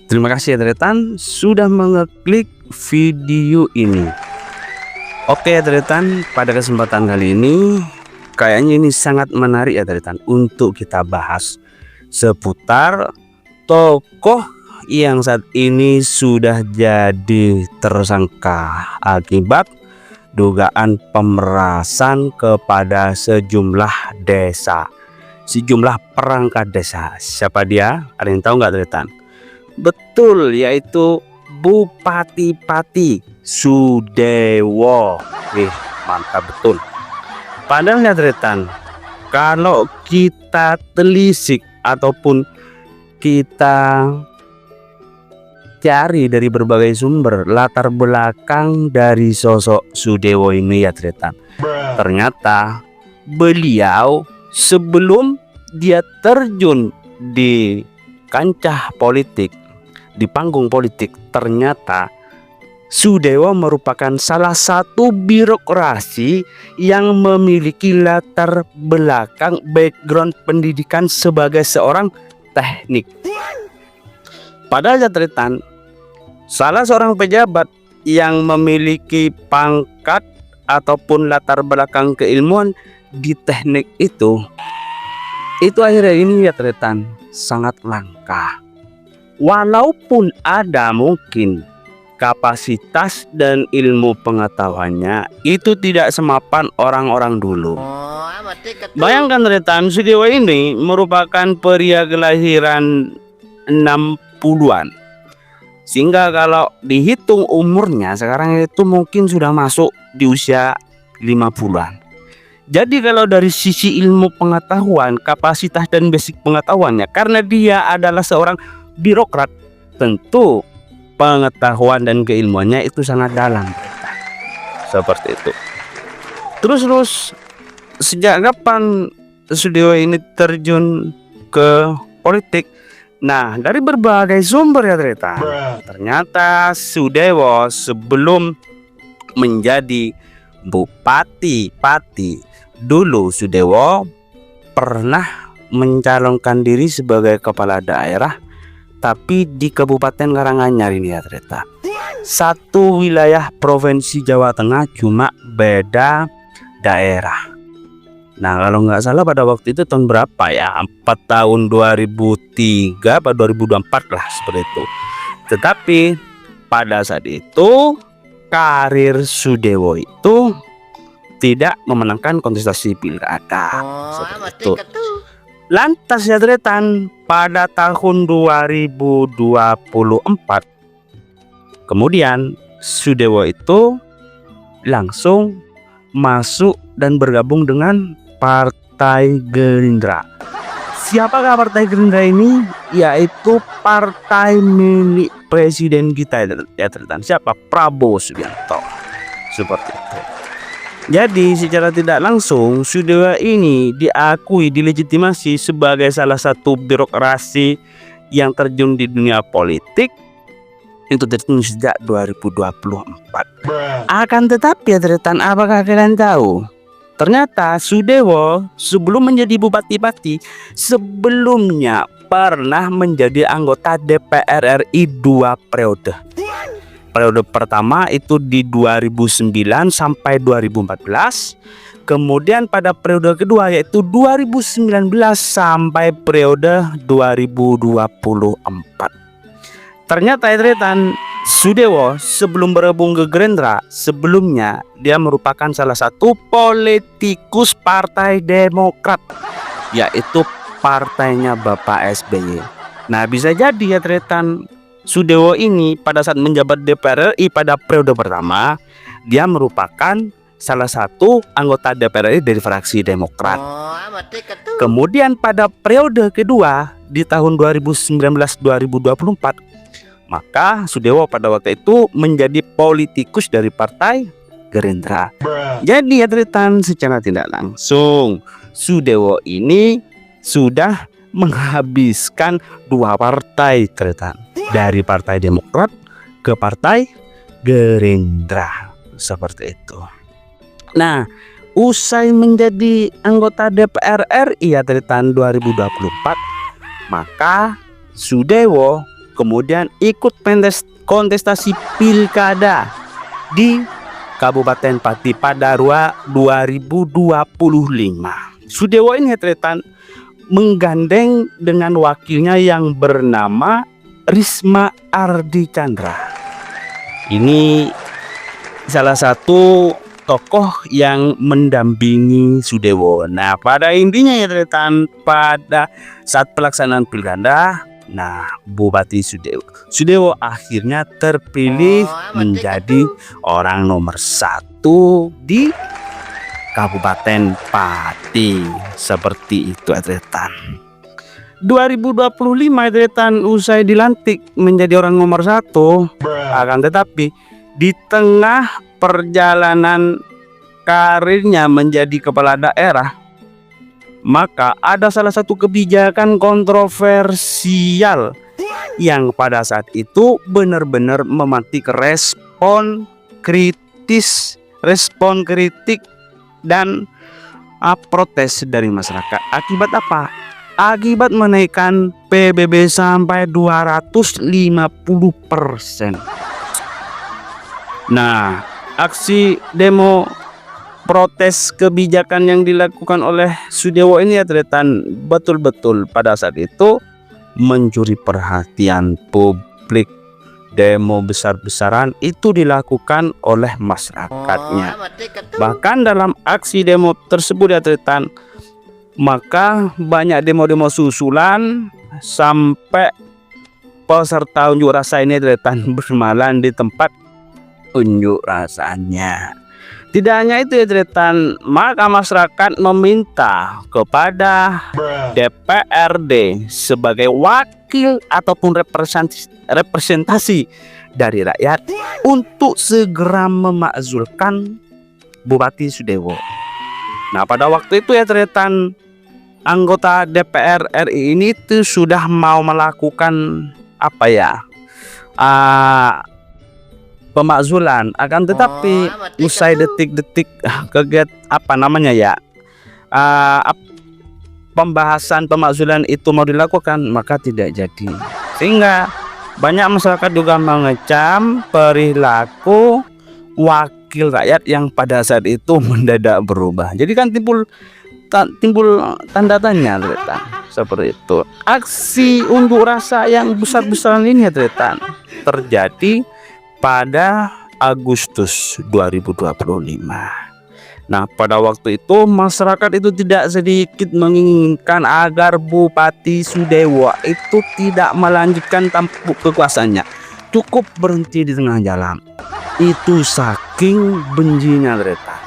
Terima kasih ya Tretan sudah mengeklik video ini. Oke ya Tretan, pada kesempatan kali ini kayaknya ini sangat menarik ya Tretan untuk kita bahas seputar tokoh yang saat ini sudah jadi tersangka akibat dugaan pemerasan kepada sejumlah desa, sejumlah perangkat desa. Siapa dia? Ada yang tahu nggak Tretan? Betul, yaitu Bupati Pati Sudewo. Mantap betul. Padahal ya Tretan, kalau kita telisik ataupun kita cari dari berbagai sumber latar belakang dari sosok Sudewo ini ya Tretan, ternyata beliau sebelum dia terjun di kancah politik, di panggung politik, ternyata Sudewo merupakan salah satu birokrasi yang memiliki latar belakang background pendidikan sebagai seorang teknik. Padahal ya Tretan, salah seorang pejabat yang memiliki pangkat ataupun latar belakang keilmuan di teknik itu akhirnya ini ya Tretan sangat langka. Walaupun ada mungkin kapasitas dan ilmu pengetahuannya itu tidak semapan orang-orang dulu. Bayangkan Tretan, Sudewo ini merupakan pria kelahiran 60-an. Sehingga kalau dihitung umurnya sekarang itu mungkin sudah masuk di usia 50-an. Jadi kalau dari sisi ilmu pengetahuan, kapasitas dan basic pengetahuannya, karena dia adalah seorang birokrat, tentu pengetahuan dan keilmuannya itu sangat dalam. Seperti itu. Terus sejak kapan Sudewo ini terjun ke politik? Nah, dari berbagai sumber ya Tretan, ternyata Sudewo sebelum menjadi Bupati Pati, dulu Sudewo pernah mencalonkan diri sebagai kepala daerah, tapi di Kabupaten Karanganyar ini ya Tretan. Satu wilayah Provinsi Jawa Tengah, cuma beda daerah. Nah kalau nggak salah pada waktu itu tahun berapa ya, tahun 2003 atau 2024 lah seperti itu. Tetapi pada saat itu karir Sudewo itu tidak memenangkan kontestasi pilkada seperti itu. Lantas ya Tretan, pada tahun 2024 kemudian Sudewo itu langsung masuk dan bergabung dengan Partai Gerindra. Siapakah Partai Gerindra ini? Yaitu partai milik presiden kita ya Tretan. Siapa? Prabowo Subianto. Seperti itu. Jadi secara tidak langsung Sudewo ini diakui, dilegitimasi sebagai salah satu birokrasi yang terjun di dunia politik itu terjun sejak 2024. Akan tetapi ya Tretan, apakah kalian tahu? Ternyata Sudewo sebelum menjadi Bupati Pati sebelumnya pernah menjadi anggota DPR RI 2 periode. Periode pertama itu di 2009 sampai 2014. Kemudian pada periode kedua yaitu 2019 sampai periode 2024. Ternyata ya Tretan, Sudewo sebelum bergabung ke Gerindra, sebelumnya dia merupakan salah satu politikus Partai Demokrat, yaitu partainya Bapak SBY. Nah bisa jadi ya Tretan, Sudewo ini pada saat menjabat DPR RI pada periode pertama, dia merupakan salah satu anggota DPR RI dari fraksi Demokrat. Kemudian pada periode kedua di tahun 2019-2024, maka Sudewo pada waktu itu menjadi politikus dari Partai Gerindra. Jadi ya Tretan, secara tidak langsung Sudewo ini sudah menghabiskan dua partai Tretan, dari Partai Demokrat ke Partai Gerindra. Seperti itu. Nah, usai menjadi anggota DPR RI ya Tretan 2024, maka Sudewo kemudian ikut kontestasi pilkada di Kabupaten Pati pada 2025. Sudewo ini Tretan menggandeng dengan wakilnya yang bernama Risma Ardi Chandra. Ini salah satu tokoh yang mendampingi Sudewo. Nah, pada intinya ya Tretan, pada saat pelaksanaan pilkada, nah Bupati Sudewo akhirnya terpilih menjadi orang nomor 1 di Kabupaten Pati. Seperti itu Tretan. 2025 Tretan usai dilantik menjadi orang nomor 1, akan tetapi di tengah perjalanan karirnya menjadi kepala daerah, maka ada salah satu kebijakan kontroversial yang pada saat itu benar-benar memantik respon kritik dan protes dari masyarakat. Akibat apa? Akibat menaikkan PBB sampai 250%. Nah, aksi demo protes kebijakan yang dilakukan oleh Sudewo ini ya Tretan, betul-betul pada saat itu mencuri perhatian publik. Demo besar-besaran itu dilakukan oleh masyarakatnya. Bahkan dalam aksi demo tersebut ya Tretan, maka banyak demo-demo susulan sampai peserta unjuk rasa ini Tretan bermalam di tempat unjuk rasanya. Tidak hanya itu ya Tretan, maka masyarakat meminta kepada DPRD sebagai wakil ataupun representasi dari rakyat untuk segera memakzulkan Bupati Sudewo. Nah, pada waktu itu ya Tretan, anggota DPR RI ini tuh sudah mau melakukan pemakzulan, akan tetapi usai detik-detik pembahasan pemakzulan itu mau dilakukan, maka tidak jadi, sehingga banyak masyarakat juga mengecam perilaku wakil rakyat yang pada saat itu mendadak berubah. Jadi kan timbul tanda tanya Tretan, seperti itu. Aksi unjuk rasa yang besar-besaran ini ya Tretan terjadi pada Agustus 2025. Nah, pada waktu itu masyarakat itu tidak sedikit menginginkan agar Bupati Sudewo itu tidak melanjutkan tampuk kekuasaannya, cukup berhenti di tengah jalan. Itu saking bencinya Tretan.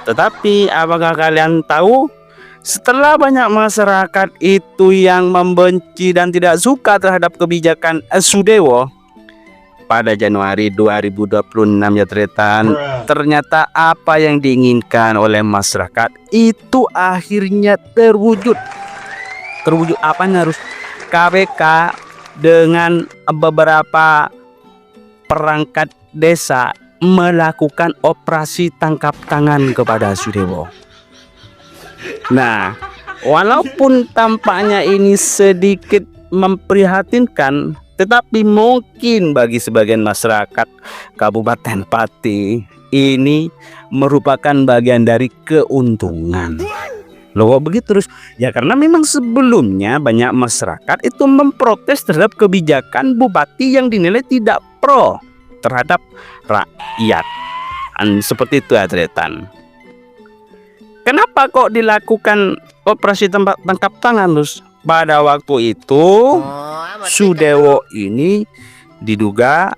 Tetapi apakah kalian tahu, setelah banyak masyarakat itu yang membenci dan tidak suka terhadap kebijakan Sudewo, pada Januari 2026 ya Tretan, ternyata apa yang diinginkan oleh masyarakat itu akhirnya terwujud. Apanya harus KPK dengan beberapa perangkat desa melakukan operasi tangkap tangan kepada Sudewo. Nah, walaupun tampaknya ini sedikit memprihatinkan, tetapi mungkin bagi sebagian masyarakat Kabupaten Pati ini merupakan bagian dari keuntungan. Loh, kok begitu terus? Ya karena memang sebelumnya banyak masyarakat itu memprotes terhadap kebijakan bupati yang dinilai tidak pro terhadap rakyat. Seperti itu ya Tretan. Kenapa kok dilakukan operasi tangkap tangan terus? Pada waktu itu Sudewo ini diduga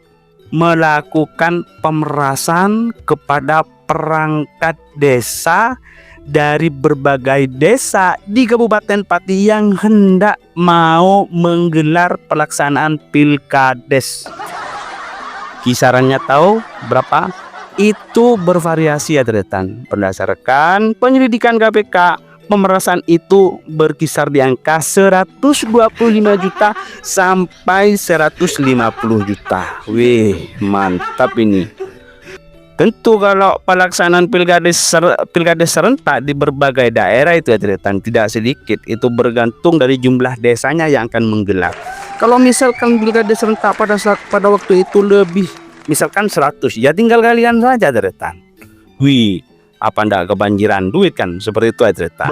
melakukan pemerasan kepada perangkat desa dari berbagai desa di Kabupaten Pati yang hendak mau menggelar pelaksanaan pilkades. Kisarannya tahu berapa? Itu bervariasi ya Tretan. Berdasarkan penyelidikan KPK, pemerasan itu berkisar di angka 125 juta sampai 150 juta. Wih, mantap ini. Tentu kalau pelaksanaan pilkades serentak di berbagai daerah itu ya Tretan, tidak sedikit. Itu bergantung dari jumlah desanya yang akan menggelar. Kalau misalkan pilkada serentak pada waktu itu lebih misalkan 100, ya tinggal kalian saja deretan. Wih, apa ndak kebanjiran duit kan, seperti itu deretan.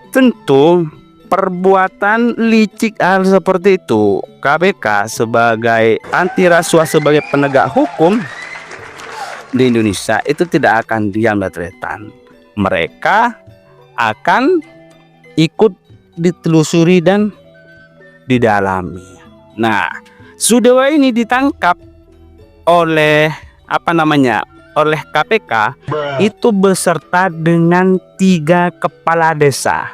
Tentu perbuatan licik hal seperti itu, KPK sebagai anti rasuah, sebagai penegak hukum di Indonesia itu tidak akan diam deretan. Mereka akan ikut ditelusuri dan didalami. Nah, Sudewo ini ditangkap oleh oleh KPK itu beserta dengan 3 kepala desa.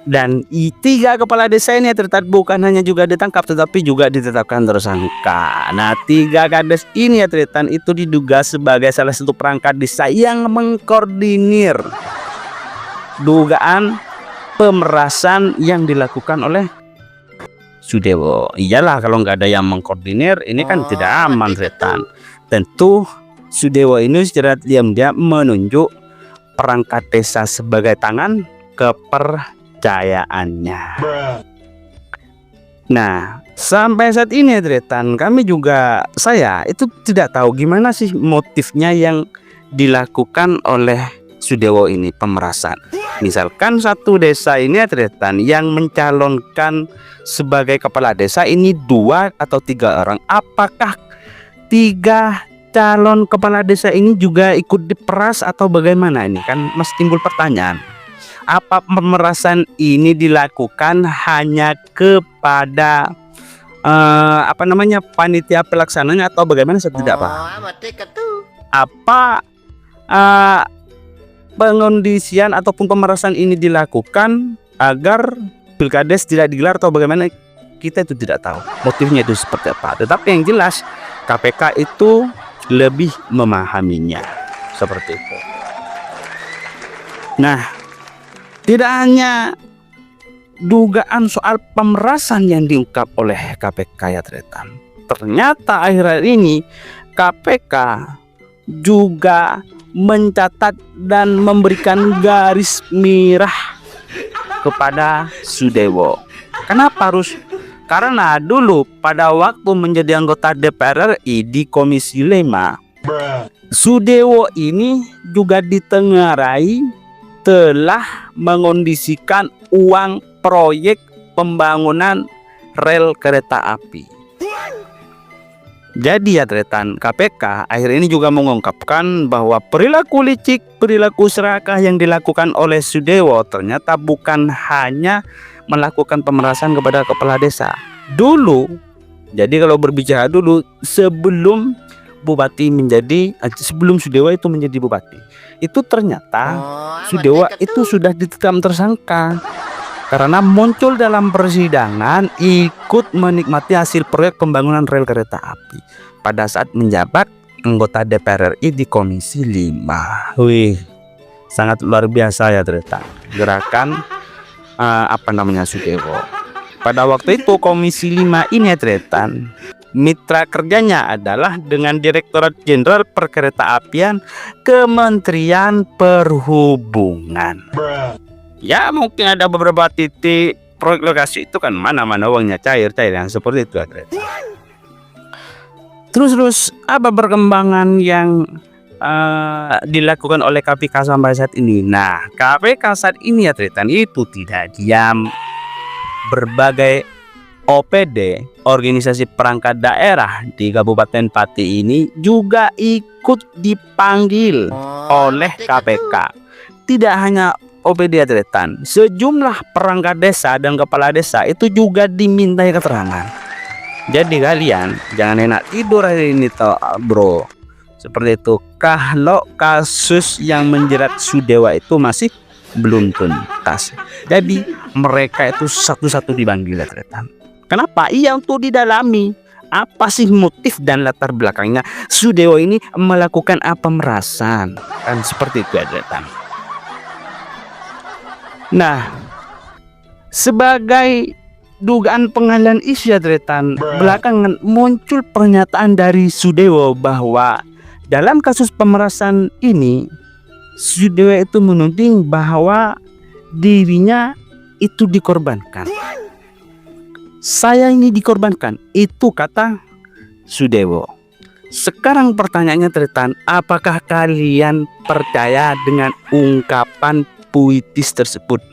Dan 3 kepala desa ini bukan hanya juga ditangkap tetapi juga ditetapkan tersangka. Nah, 3 kades ini itu diduga sebagai salah satu perangkat desa yang mengkoordinir dugaan pemerasan yang dilakukan oleh Sudewo. Iyalah, kalau nggak ada yang mengkoordinir ini kan tidak aman tretan. Tentu Sudewo ini secara diam-diam menunjuk perangkat desa sebagai tangan kepercayaannya. Nah, sampai saat ini tretan, saya itu tidak tahu gimana sih motifnya yang dilakukan oleh Sudewo ini, pemerasan. Misalkan satu desa ini tretan yang mencalonkan sebagai kepala desa ini 2 atau 3 orang. Apakah 3 calon kepala desa ini juga ikut diperas atau bagaimana? Ini kan masih timbul pertanyaan. Apa pemerasan ini dilakukan hanya kepada panitia pelaksananya atau bagaimana? Saya tidak paham. Apa pengondisian ataupun pemerasan ini dilakukan agar pilkades tidak digelar atau bagaimana, kita itu tidak tahu motifnya itu seperti apa. Tetapi yang jelas KPK itu lebih memahaminya seperti itu. Nah, tidak hanya dugaan soal pemerasan yang diungkap oleh KPK ya tretan. Ternyata akhir-akhir ini KPK juga mencatat dan memberikan garis merah kepada Sudewo. Kenapa harus? Karena dulu pada waktu menjadi anggota DPR RI di Komisi 5, Sudewo ini juga ditengarai telah mengondisikan uang proyek pembangunan rel kereta api. Jadi ya tretan, KPK akhir ini juga mengungkapkan bahwa perilaku licik, perilaku serakah yang dilakukan oleh Sudewo ternyata bukan hanya melakukan pemerasan kepada kepala desa. Dulu, jadi kalau berbicara dulu sebelum Sudewo itu menjadi bupati, itu ternyata Sudewo itu sudah ditetapkan tersangka karena muncul dalam persidangan ikut menikmati hasil proyek pembangunan rel kereta api pada saat menjabat anggota DPR RI di Komisi 5. Wih, sangat luar biasa ya ternyata gerakan Sudewo. Pada waktu itu Komisi 5 ini ternyata mitra kerjanya adalah dengan Direktorat Jenderal Perkeretaapian Kementerian Perhubungan. Ya mungkin ada beberapa titik proyek lokasi itu kan mana uangnya cair yang seperti itu. Terus apa perkembangan yang dilakukan oleh KPK sampai saat ini? Nah, KPK saat ini ya tretan itu tidak diam. Berbagai OPD, organisasi perangkat daerah di Kabupaten Pati ini juga ikut dipanggil oleh KPK. Tidak hanya OPD tretan, sejumlah perangkat desa dan kepala desa itu juga dimintai keterangan. Jadi kalian jangan enak tidur hari ini toh bro. Seperti itu. Kalau kasus yang menjerat Sudewo itu masih belum tuntas, jadi mereka itu satu-satu dipanggil tretan. Kenapa? Iya, untuk didalami apa sih motif dan latar belakangnya Sudewo ini melakukan apa pemerasan, kan seperti itu ya tretan. Nah, sebagai dugaan pengalihan isu ya tretan, belakangan muncul pernyataan dari Sudewo bahwa dalam kasus pemerasan ini Sudewo itu menuding bahwa dirinya itu dikorbankan. Saya ini dikorbankan, itu kata Sudewo. Sekarang pertanyaannya Tretan, apakah kalian percaya dengan ungkapan puitis tersebut?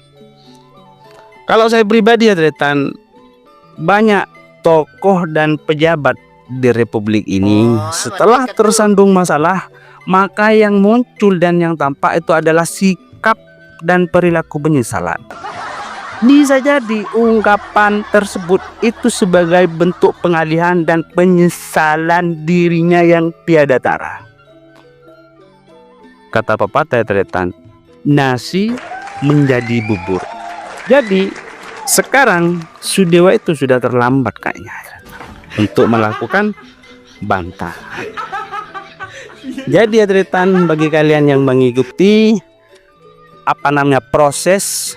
Kalau saya pribadi ya Tretan, banyak tokoh dan pejabat di Republik ini setelah tersandung masalah, maka yang muncul dan yang tampak itu adalah sikap dan perilaku penyesalan. Bisa jadi ungkapan tersebut itu sebagai bentuk pengalihan dan penyesalan dirinya yang tiada tara. Kata pepatah Tretan, nasi menjadi bubur. Jadi sekarang Sudewo itu sudah terlambat kayaknya untuk melakukan bantah. Jadi ya Tretan, bagi kalian yang mengikuti proses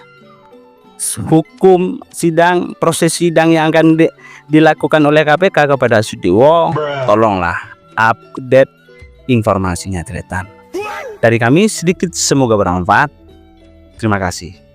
hukum sidang, proses sidang yang akan dilakukan oleh KPK kepada Sudewo, tolonglah update informasinya Tretan. Dari kami sedikit, semoga bermanfaat. Terima kasih.